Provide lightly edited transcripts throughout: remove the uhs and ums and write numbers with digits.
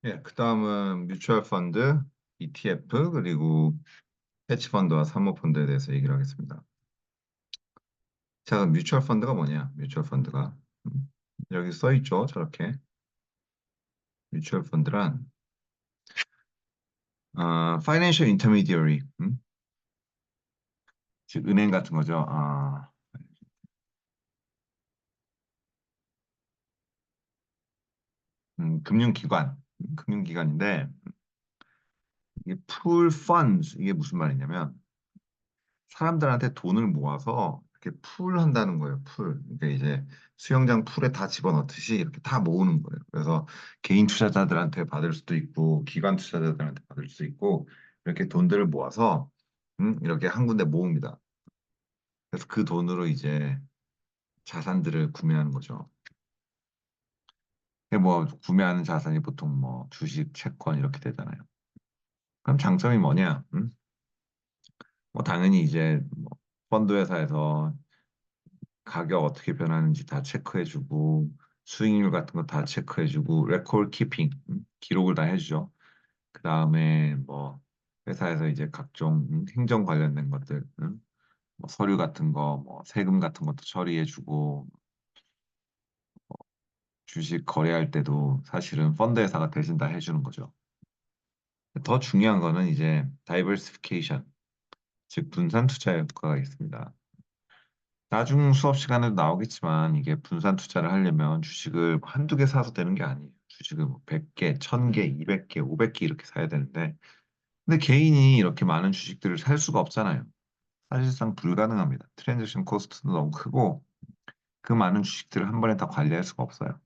예, 그 다음은 뮤추얼 펀드, ETF, 그리고 헤지 펀드와 사모펀드에 대해서 얘기를 하겠습니다. 자, 그럼 뮤추얼 펀드가 뭐냐? 뮤추얼 펀드가 여기 써 있죠, 저렇게. 뮤추얼 펀드란 파이낸셜 인터미디어리, 즉 은행 같은 거죠. 금융기관, 금융기관인데 이게 풀 펀드 이게 무슨 말이냐면 사람들한테 돈을 모아서 이렇게 풀 한다는 거예요. 풀. 그러니까 이제 수영장 풀에 다 집어넣듯이 이렇게 다 모으는 거예요. 그래서 개인 투자자들한테 받을 수도 있고 기관 투자자들한테 받을 수도 있고 이렇게 돈들을 모아서 이렇게 한 군데 모읍니다. 그래서 그 돈으로 이제 자산들을 구매하는 거죠. 근데 뭐 구매하는 자산이 보통 뭐 주식, 채권 이렇게 되잖아요. 그럼 장점이 뭐냐? 뭐 당연히 이제 뭐 펀드 회사에서 가격 어떻게 변하는지 다 체크해주고 수익률 같은 거 다 체크해주고 레코드 키핑 기록을 다 해주죠. 그 다음에 뭐 회사에서 이제 각종 행정 관련된 것들 뭐 서류 같은 거 뭐 세금 같은 것도 처리해주고 주식 거래할 때도 사실은 펀드 회사가 대신 다 해주는 거죠. 더 중요한 거는 이제 다이버시피케이션 즉 분산 투자 효과가 있습니다. 나중 수업 시간에도 나오겠지만 이게 분산 투자를 하려면 주식을 한두 개 사서 되는 게 아니에요. 주식을 뭐 100개, 1000개, 200개, 500개 이렇게 사야 되는데 근데 개인이 이렇게 많은 주식들을 살 수가 없잖아요. 사실상 불가능합니다. 트랜잭션 코스트도 너무 크고 그 많은 주식들을 한 번에 다 관리할 수가 없어요.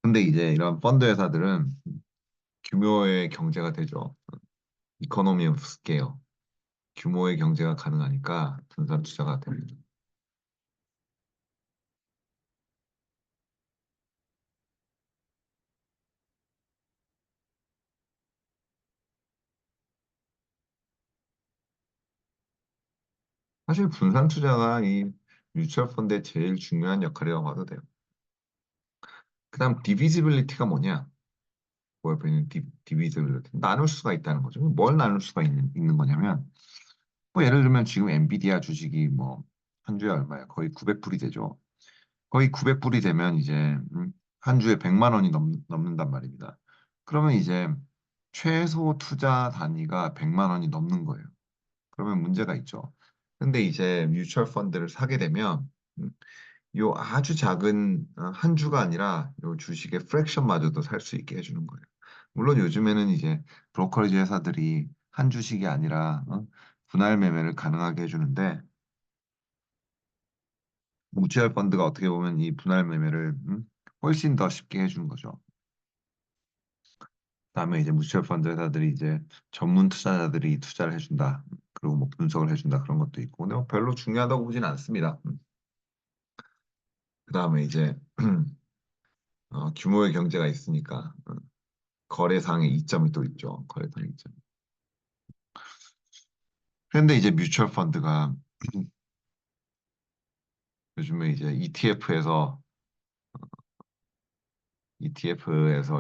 근데 이제 이런 펀드 회사들은 규모의 경제가 되죠. 이코노미 오브 스케일. 규모의 경제가 가능하니까 분산 투자가 됩니다. 사실 분산 투자가 이 뮤추얼 펀드의 제일 중요한 역할이라고 봐도 돼요. 그다음 디비지빌리티가 뭐냐? 뭐에 보이는 디비지빌리티 나눌 수가 있다는 거죠. 뭘 나눌 수가 있는 거냐면 뭐 예를 들면 지금 엔비디아 주식이 뭐 한 주에 얼마야? 거의 900불이 되죠. 거의 900불이 되면 이제 한 주에 100만 원이 넘는단 말입니다. 그러면 이제 최소 투자 단위가 100만 원이 넘는 거예요. 그러면 문제가 있죠. 근데 이제 뮤추얼 펀드를 사게 되면 음, 요 아주 작은 한 주가 아니라 요 주식의 프랙션마저도 살 수 있게 해주는 거예요. 물론 요즘에는 이제 브로커리지 회사들이 한 주식이 아니라 분할 매매를 가능하게 해주는데 뮤추얼 펀드가 어떻게 보면 이 분할 매매를 훨씬 더 쉽게 해주는 거죠. 그다음에 이제 뮤추얼 펀드 회사들이 이제 전문 투자자들이 투자를 해준다. 그리고 뭐 분석을 해준다 그런 것도 있고, 근데 뭐 별로 중요하다고 보진 않습니다. 그다음에 이제 규모의 경제가 있으니까 거래상의 이점이 또 있죠. 거래상의 이점. 그런데 이제 뮤추얼 펀드가 요즘에 이제 ETF에서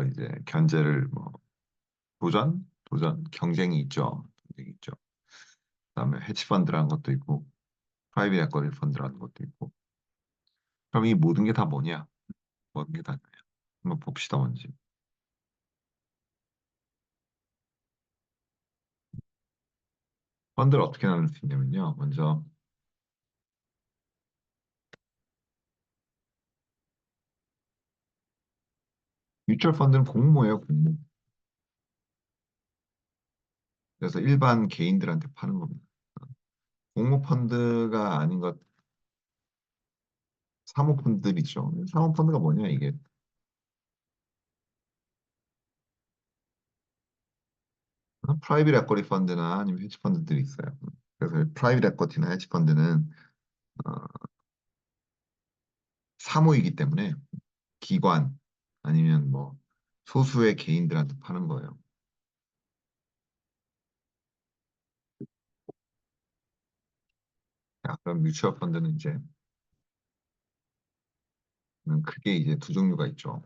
이제 견제를 뭐 도전 경쟁이 있죠. 경쟁이 있죠. 그다음에 헤지 펀드라는 것도 있고 프라이빗 에쿼티 펀드라는 것도 있고. 그럼 이 모든 게 다 뭐냐? 모든 게 다 뭐냐? 한번 봅시다 먼저. 펀드를 어떻게 나눌 수 있냐면요. 먼저 뮤추얼 펀드는 공모예요, 공모. 그래서 일반 개인들한테 파는 겁니다. 공모 펀드가 아닌 것 사모펀드이죠. 사모펀드가 뭐냐 이게 프라이빗 에쿼티 펀드나 아니면 헤지 펀드들이 있어요. 그래서 프라이빗 에쿼티나 헤지 펀드는 어, 사모이기 때문에 기관 아니면 뭐 소수의 개인들한테 파는 거예요. 자, 그럼 뮤추얼 펀드는 이제 크게 이제 두 종류가 있죠.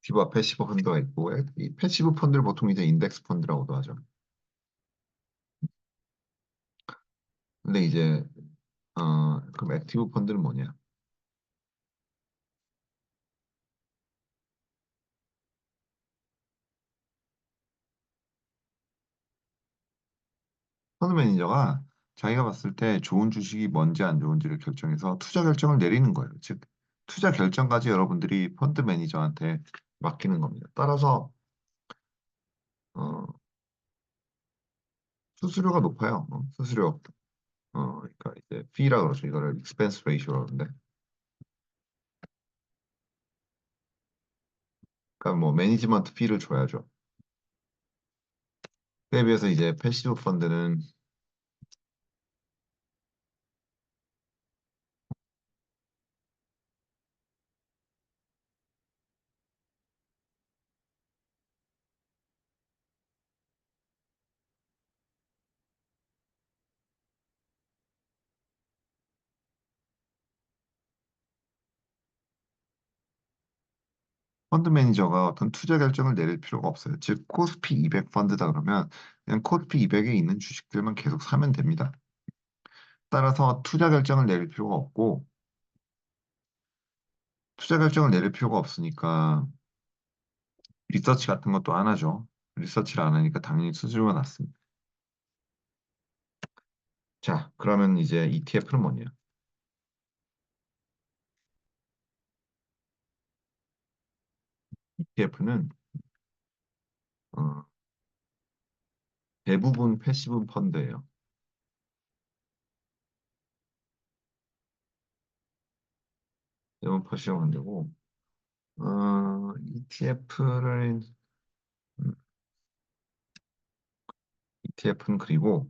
액티브와 패시브 펀드가 있고 이 패시브 펀드를 보통 이제 인덱스 펀드라고도 하죠. 근데 이제 그럼 액티브 펀드는 뭐냐? 펀드 매니저가 자기가 봤을 때 좋은 주식이 뭔지 안 좋은지를 결정해서 투자 결정을 내리는 거예요. 즉, 투자 결정까지 여러분들이 펀드 매니저한테 맡기는 겁니다. 따라서 어, 수수료가 높아요. 수수료. 그러니까 이제 fee라 그러죠. 이거를 expense ratio라고 그러는데, 그러니까 뭐 매니지먼트 fee를 줘야죠. 그에 비해서 이제 패시브 펀드는 펀드 매니저가 어떤 투자 결정을 내릴 필요가 없어요. 즉, 코스피 200 펀드다 그러면 그냥 코스피 200에 있는 주식들만 계속 사면 됩니다. 따라서 투자 결정을 내릴 필요가 없고, 투자 결정을 내릴 필요가 없으니까 리서치 같은 것도 안 하죠. 리서치를 안 하니까 당연히 수수료가 낮습니다. 자, 그러면 이제 ETF는 뭐냐? ETF는 대부분 패시브 펀드예요. 대부분 패시브 펀드고, ETF는 그리고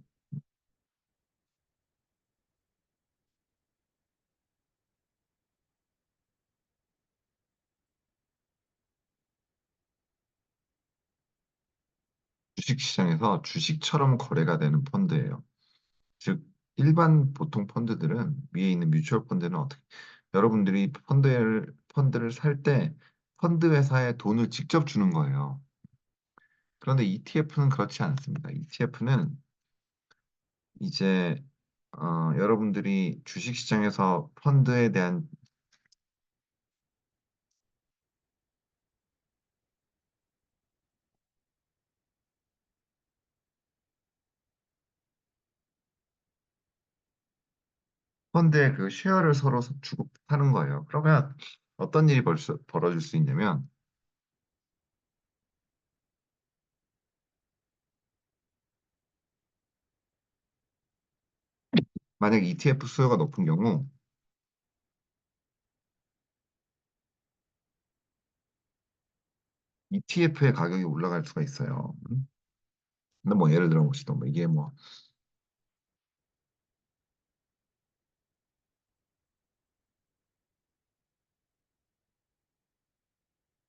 주식시장에서 주식처럼 거래가 되는 펀드예요. 즉, 일반 보통 펀드들은 위에 있는 뮤추얼 펀드는 어떻게, 여러분들이 펀드를 살 때 펀드 회사에 돈을 직접 주는 거예요. 그런데 ETF는 그렇지 않습니다. ETF는 이제 여러분들이 주식시장에서 펀드에 대한 펀드의 그 쉐어를 서로 주고 하는 거예요. 그러면 어떤 일이 벌어질 수 있냐면, 만약 ETF 수요가 높은 경우 ETF의 가격이 올라갈 수가 있어요. 근데 뭐 예를 들어 봅시다. 뭐 이게 뭐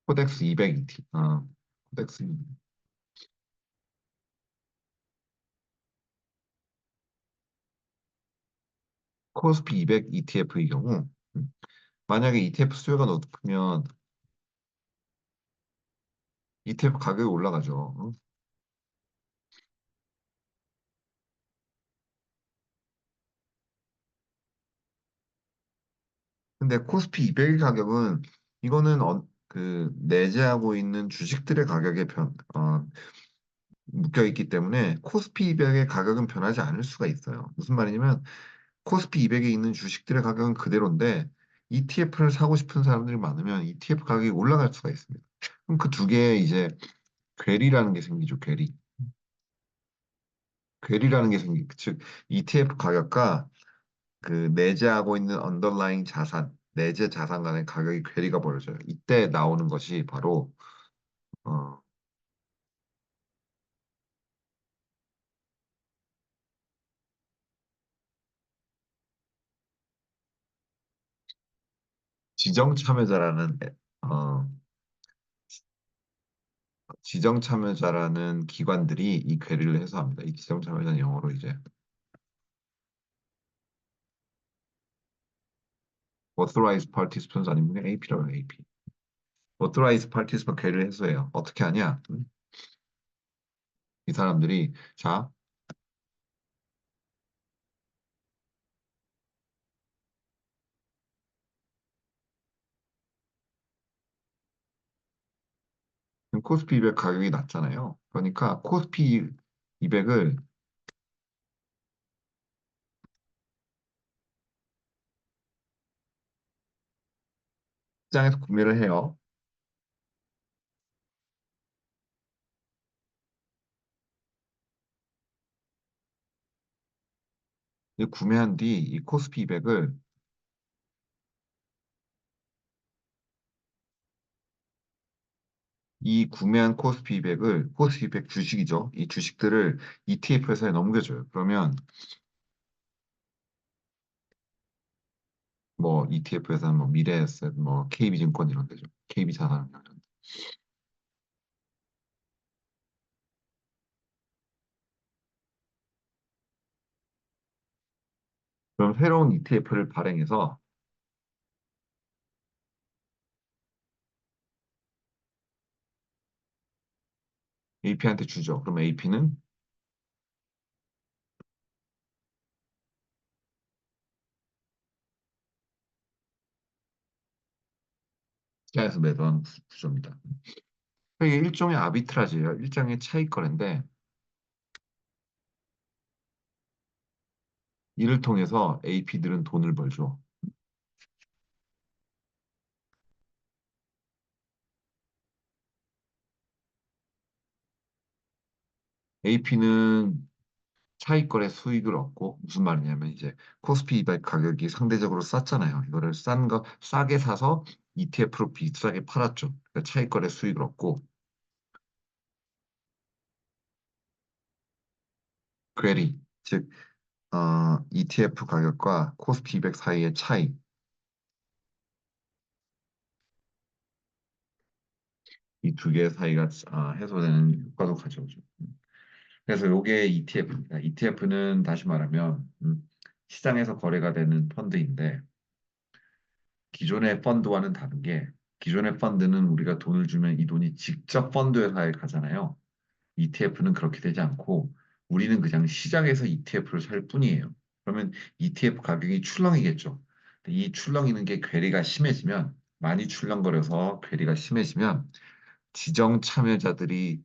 코덱스 200 코덱스 코스피 200 ETF의 경우 만약에 ETF 수요가 높으면 ETF 가격이 올라가죠. 근데 코스피 200의 가격은 이거는 그 내재하고 있는 주식들의 가격에 묶여 있기 때문에 코스피 200의 가격은 변하지 않을 수가 있어요. 무슨 말이냐면 코스피 200에 있는 주식들의 가격은 그대로인데 ETF를 사고 싶은 사람들이 많으면 ETF 가격이 올라갈 수가 있습니다. 그럼 그 두 개의 이제 괴리라는 게 생기죠. 괴리. 괴리라는 게 즉 ETF 가격과 그 내재하고 있는 언더라인 자산, 내재 자산 간의 가격이 괴리가 벌어져요. 이때 나오는 것이 바로 어, 지정 참여자라는 어, 지정 참여자라는 기관들이 이 괴리를 해소합니다. 이 지정 참여자는 영어로 이제 authorized participants 아니면 AP라고 해요. AP. Authorized Participant 괴를 해소해요. 어떻게 하냐? 이 사람들이 자, 코스피 200 가격이 낮잖아요. 그러니까 코스피 200을 시장에서 구매를 해요. 이 구매한 뒤 이 코스피 200을 이 구매한 코스피 200을 코스피 200 주식이죠. 이 주식들을 ETF 회사에 넘겨줘요. 그러면 뭐 ETF 회사는 뭐 미래에셋, 뭐 KB증권 이런 데죠. KB자산 이런 데. 그럼 새로운 ETF를 발행해서 AP한테 주죠. 그럼 AP는 시장에서 매도하는 구조입니다. 이게 일종의 아비트라지예요. 일종의 차익 거래인데 이를 통해서 AP들은 돈을 벌죠. AP는 차익 거래 수익을 얻고 무슨 말이냐면 이제 코스피 200 가격이 상대적으로 쌌잖아요. 이거를 싼 거 싸게 사서 ETF로 비싸게 팔았죠. 그러니까 차익 거래 수익을 얻고 퀘리 즉 ETF 가격과 코스피 200 사이의 차이 이 두 개의 사이가 해소되는 효과도 가져오죠. 그래서 요게 ETF입니다. ETF는 다시 말하면 시장에서 거래가 되는 펀드인데 기존의 펀드와는 다른 게 기존의 펀드는 우리가 돈을 주면 이 돈이 직접 펀드 회사에 가잖아요. ETF는 그렇게 되지 않고 우리는 그냥 시장에서 ETF를 살 뿐이에요. 그러면 ETF 가격이 출렁이겠죠. 근데 이 출렁이는 게 괴리가 심해지면 많이 출렁거려서 괴리가 심해지면 지정 참여자들이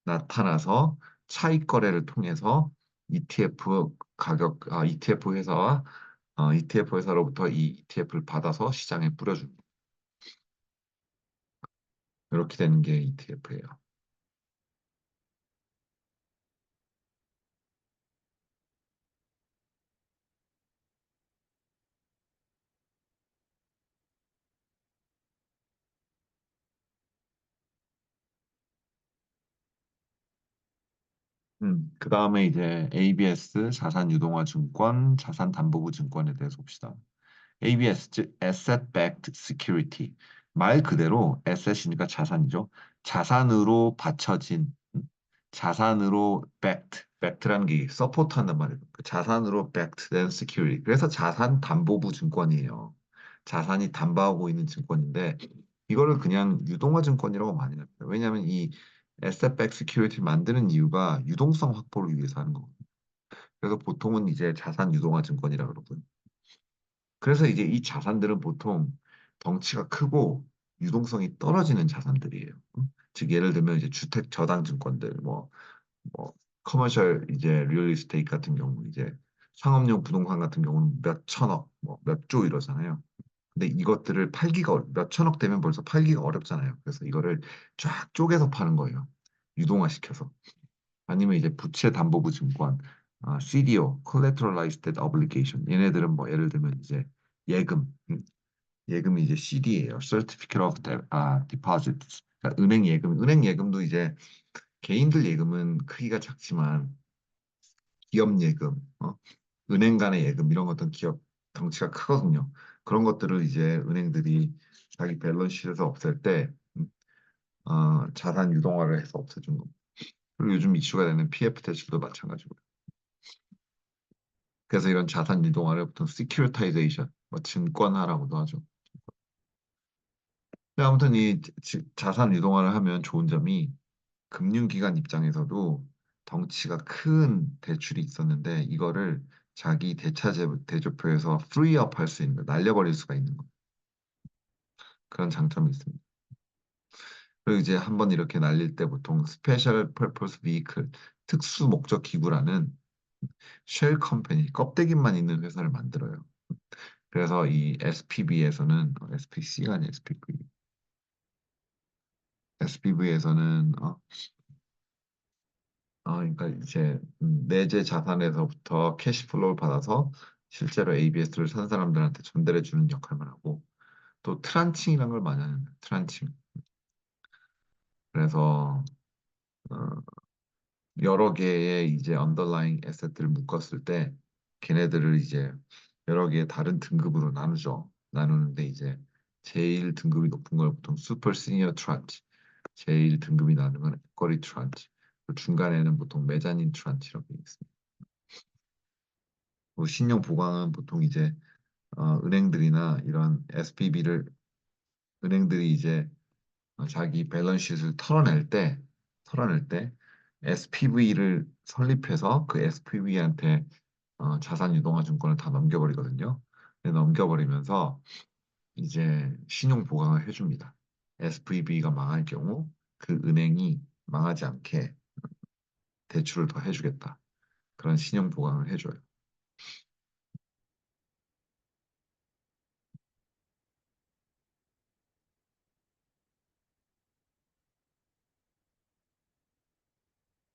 나타나서 차익 거래를 통해서 ETF ETF 회사와 ETF 회사로부터 이 ETF를 받아서 시장에 뿌려줍니다. 이렇게 되는 게 ETF예요. 그 다음에 이제 ABS, 자산유동화증권, 자산담보부증권에 대해서 봅시다. ABS, 즉 Asset Backed Security. 말 그대로 asset이니까 자산이죠. 자산으로 받쳐진, 자산으로 backed라는 게 서포트한단 말이에요. 그 자산으로 backed 된 security. 그래서 자산 담보부 증권이에요. 자산이 담보하고 있는 증권인데 이거를 그냥 유동화 증권이라고 많이 합니다. 왜냐하면 이 asset backed security 만드는 이유가 유동성 확보를 위해서 하는 거거든요. 그래서 보통은 이제 자산 유동화 증권이라 그러고요. 그래서 이제 이 자산들은 보통 덩치가 크고 유동성이 떨어지는 자산들이에요. 즉 예를 들면 이제 주택 저당 증권들, 뭐 커머셜 이제 리얼 이스테이트 같은 경우 이제 상업용 부동산 같은 경우는 몇 천억, 뭐 몇 조 이러잖아요. 근데 이것들을 몇 천억 되면 벌써 팔기가 어렵잖아요. 그래서 이거를 쫙 쪼개서 파는 거예요. 유동화시켜서. 아니면 이제 부채 담보부 증권, CDO, Collateralized Debt Obligation. 얘네들은 뭐 예를 들면 이제 예금, 예금이 이제 CD예요. Certificate of Deposits. 그러니까 은행 예금도 이제 개인들 예금은 크기가 작지만 기업 예금, 은행 간의 예금 이런 것들은 기업 덩치가 크거든요. 그런 것들을 이제 은행들이 자기 밸런스시트에서 없앨 때 자산 유동화를 해서 없애준 겁니다. 그리고 요즘 이슈가 되는 PF 대출도 마찬가지고요. 그래서 이런 자산 유동화를 보통 시큐리타이제이션, 뭐 증권화라고도 하죠. 근데 아무튼 이 자산 유동화를 하면 좋은 점이 금융기관 입장에서도 덩치가 큰 대출이 있었는데 이거를 자기 대조표에서 프리업 할 수 있는, 날려버릴 수가 있는 거. 그런 장점이 있습니다. 그리고 이제 한번 이렇게 날릴 때 보통 스페셜 퍼포스 비클, 특수 목적 기구라는 쉘 컴퍼니, 껍데기만 있는 회사를 만들어요. 그래서 이 SPV에서는 SPC가 아니 SPV에서는 그러니까 이제 내재 자산에서부터 캐시플로우를 받아서 실제로 ABS를 산 사람들한테 전달해 주는 역할만 하고 또 트란칭이라는 걸 많이 하는 거예요. 트란칭. 그래서 어, 여러 개의 이제 언더라잉 에셋들을 묶었을 때 걔네들을 이제 여러 개의 다른 등급으로 나누죠. 나누는데 이제 제일 등급이 높은 걸 보통 슈퍼 시니어 트란치, 제일 등급이 낮은 건 에쿼리 트란치, 그 중간에는 보통 메자닌 트란치라고 있습니다. 뭐 신용 보강은 보통 이제 은행들이나 이런 SPV를 은행들이 이제 자기 밸런스시트를 털어낼 때 SPV를 설립해서 그 SPV한테 자산 유동화 증권을 다 넘겨버리거든요. 근데 넘겨버리면서 이제 신용 보강을 해줍니다. SPV가 망할 경우 그 은행이 망하지 않게 대출을 더 해주겠다. 그런 신용 보강을 해줘요.